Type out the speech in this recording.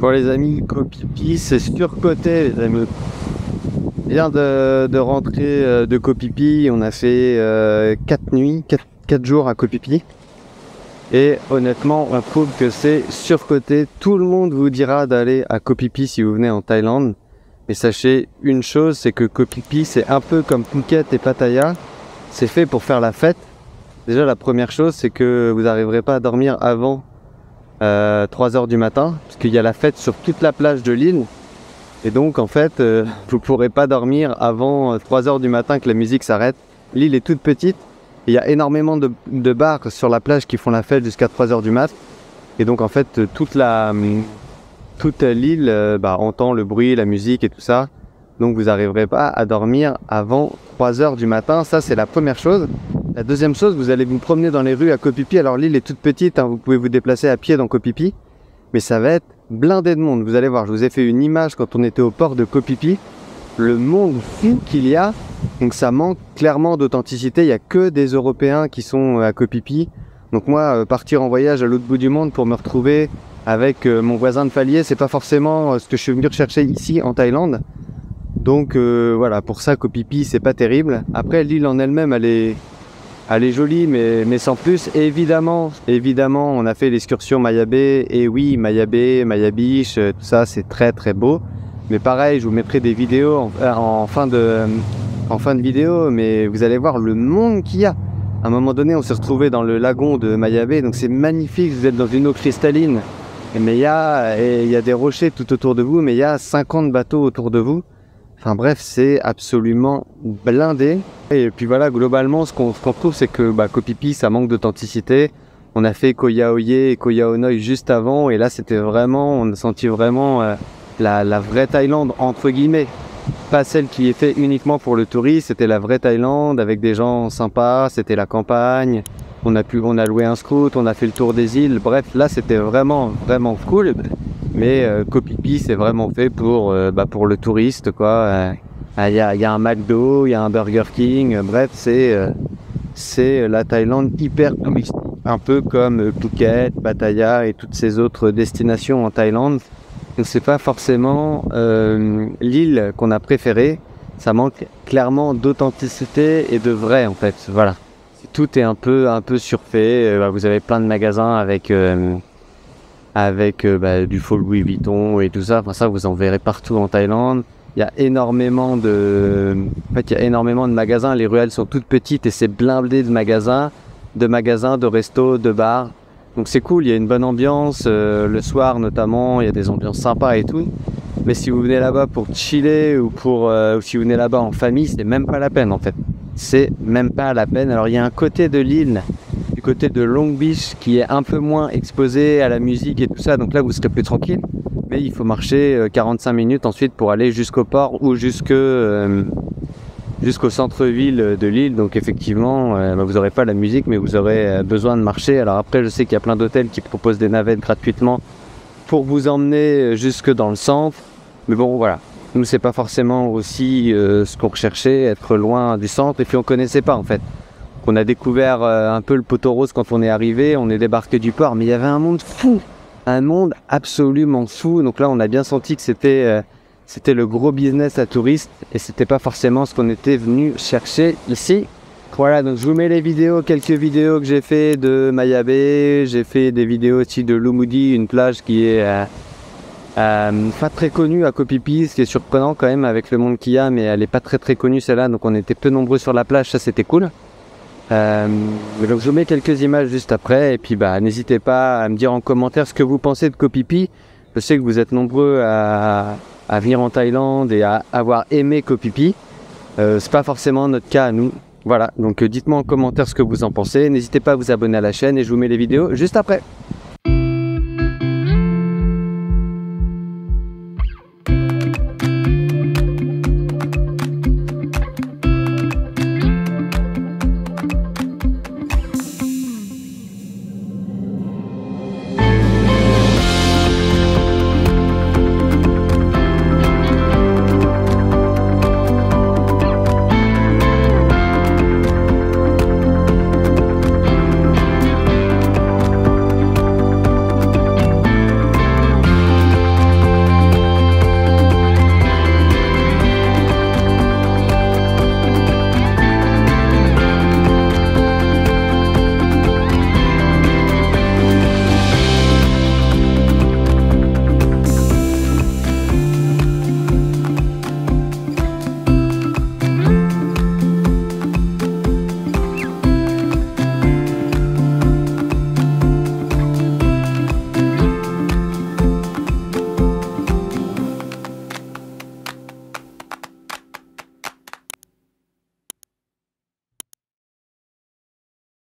Pour les amis, Koh Phi Phi, c'est surcoté, les amis. On vient de rentrer de Koh Phi Phi. On a fait 4 nuits, 4 jours à Koh Phi Phi. Et honnêtement, on trouve que c'est surcoté. Tout le monde vous dira d'aller à Koh Phi Phi si vous venez en Thaïlande. Mais sachez une chose, c'est que Koh Phi Phi, c'est un peu comme Phuket et Pattaya. C'est fait pour faire la fête. Déjà, la première chose, c'est que vous n'arriverez pas à dormir avant 3 h du matin, parce qu'il y a la fête sur toute la plage de l'île. Et donc, en fait, vous ne pourrez pas dormir avant 3 h du matin que la musique s'arrête. L'île est toute petite. Il y a énormément de bars sur la plage qui font la fête jusqu'à 3 h du mat. Et donc, en fait, toute l'île entend le bruit, la musique et tout ça. Donc, vous n'arriverez pas à dormir avant 3 h du matin. Ça, c'est la première chose. La deuxième chose, vous allez vous promener dans les rues à Koh Phi Phi. Alors, l'île est toute petite, hein, vous pouvez vous déplacer à pied dans Koh Phi Phi. Mais ça va être blindé de monde. Vous allez voir, je vous ai fait une image quand on était au port de Koh Phi Phi. Le monde fou qu'il y a. Donc, ça manque clairement d'authenticité. Il n'y a que des Européens qui sont à Koh Phi Phi. Donc, moi, partir en voyage à l'autre bout du monde pour me retrouver avec mon voisin de palier, c'est pas forcément ce que je suis venu rechercher ici en Thaïlande. Donc, voilà, pour ça, Koh Phi Phi, c'est pas terrible. Après, l'île en elle-même, elle est jolie, mais sans plus. Et évidemment, on a fait l'excursion Maya Bay. Et oui, Maya Bay, Maya Beach, tout ça, c'est très très beau. Mais pareil, je vous mettrai des vidéos en fin de vidéo. Mais vous allez voir le monde qu'il y a. À un moment donné, on s'est retrouvé dans le lagon de Maya Bay. Donc c'est magnifique, vous êtes dans une eau cristalline. Mais il y a des rochers tout autour de vous. Mais il y a 50 bateaux autour de vous. Enfin bref, c'est absolument blindé. Et puis voilà, globalement, ce qu'on trouve, c'est que Koh Phi Phi, ça manque d'authenticité. On a fait Koh Yao Ye et Koh Yao Noi juste avant. Et là, c'était vraiment, on a senti vraiment la vraie Thaïlande, entre guillemets. Pas celle qui est faite uniquement pour le tourisme. C'était la vraie Thaïlande avec des gens sympas. C'était la campagne. On a loué un scoot, on a fait le tour des îles. Bref, là, c'était vraiment, vraiment cool. Mais Koh Phi Phi, c'est vraiment fait pour le touriste, quoi. Il y a un McDo, il y a un Burger King. Bref, c'est la Thaïlande hyper touristique. Un peu comme Phuket, Pattaya et toutes ces autres destinations en Thaïlande. Donc c'est pas forcément l'île qu'on a préférée. Ça manque clairement d'authenticité et de vrai, en fait. Voilà. Tout est un peu surfait. Vous avez plein de magasins avec du faux Louis Vuitton et tout ça. Enfin, ça, vous en verrez partout en Thaïlande. Il y a énormément de magasins. Les ruelles sont toutes petites et c'est blindé de magasins, de restos, de bars. Donc c'est cool, il y a une bonne ambiance. Le soir notamment, il y a des ambiances sympas et tout. Mais si vous venez là-bas pour chiller ou si vous venez là-bas en famille, c'est même pas la peine en fait. C'est même pas la peine. Alors il y a un côté de l'île, du côté de Long Beach, qui est un peu moins exposé à la musique et tout ça. Donc là, vous serez plus tranquille. Mais il faut marcher 45 minutes ensuite pour aller jusqu'au port ou jusqu'au centre-ville de l'île. Donc effectivement, vous n'aurez pas la musique, mais vous aurez besoin de marcher. Alors après, je sais qu'il y a plein d'hôtels qui proposent des navettes gratuitement pour vous emmener jusque dans le centre. Mais bon, voilà. Nous, c'est pas forcément aussi ce qu'on recherchait, être loin du centre. Et puis on connaissait pas en fait. On a découvert un peu le poteau rose quand on est arrivé. On est débarqué du port, mais il y avait un monde fou. Un monde absolument fou. Donc là, on a bien senti que c'était le gros business à touristes et c'était pas forcément ce qu'on était venu chercher ici. Voilà, donc je vous mets les vidéos, quelques vidéos que j'ai fait de Maya Bay. J'ai fait des vidéos aussi de Lumudi, une plage qui est pas très connue à Koh Phi Phi, ce qui est surprenant quand même avec le monde qu'il y a, mais elle est pas très très connue celle-là, donc on était peu nombreux sur la plage, ça c'était cool. Donc je vous mets quelques images juste après et puis n'hésitez pas à me dire en commentaire ce que vous pensez de Koh Phi Phi. Je sais que vous êtes nombreux à venir en Thaïlande et à avoir aimé Koh Phi Phi. C'est pas forcément notre cas à nous. Voilà, donc dites-moi en commentaire ce que vous en pensez. N'hésitez pas à vous abonner à la chaîne et je vous mets les vidéos juste après.